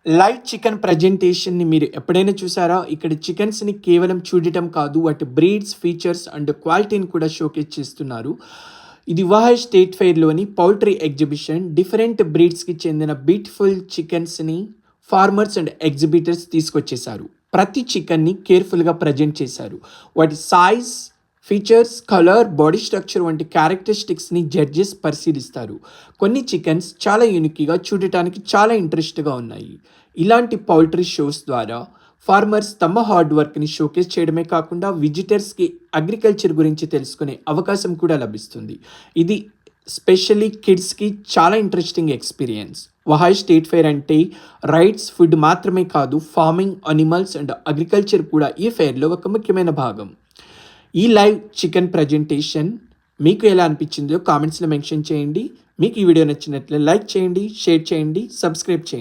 Live chicken ప్రజెంటేషన్‌ని మీరు ఎప్పుడైనా చూసారా? ఇక్కడ చికెన్స్‌ని కేవలం చూడటం కాదు, వాటి బ్రీడ్స్, ఫీచర్స్ అండ్ క్వాలిటీని కూడా షోకేస్ చేస్తున్నారు. ఇది ఒహాయో స్టేట్ ఫెయిర్‌లోని పౌల్ట్రీ ఎగ్జిబిషన్. డిఫరెంట్ బ్రీడ్స్‌కి చెందిన బ్యూటిఫుల్ చికెన్స్‌ని ఫార్మర్స్ అండ్ ఎగ్జిబిటర్స్ తీసుకొచ్చేశారు. ప్రతి చికెన్‌ని కేర్‌ఫుల్‌గా ప్రజెంట్ చేశారు. వాటి size, features, colour, body structure వంటి క్యారెక్టరిస్టిక్స్ని జడ్జెస్ పరిశీలిస్తారు. కొన్ని చికెన్స్ చాలా యూనిక్గా, చూడటానికి చాలా ఇంట్రెస్ట్గా ఉన్నాయి. ఇలాంటి పౌల్ట్రీ షోస్ ద్వారా ఫార్మర్స్ తమ హార్డ్ వర్క్ని షోకేస్ చేయడమే కాకుండా విజిటర్స్కి అగ్రికల్చర్ గురించి తెలుసుకునే అవకాశం కూడా లభిస్తుంది. ఇది స్పెషల్లీ కిడ్స్కి చాలా interesting experience. Ohio state fair అంటే రైట్స్, ఫుడ్ మాత్రమే కాదు, ఫార్మింగ్, అనిమల్స్ అండ్ అగ్రికల్చర్ కూడా ఈ ఫెయిర్లో ఒక ముఖ్యమైన భాగం. ఈ లైవ్ చికెన్ ప్రజెంటేషన్ మీకు ఎలా అనిపించిందో కామెంట్స్లో మెన్షన్ చేయండి. మీకు ఈ వీడియో నచ్చినట్లయితే లైక్ చేయండి, షేర్ చేయండి, సబ్స్క్రైబ్ చేయండి.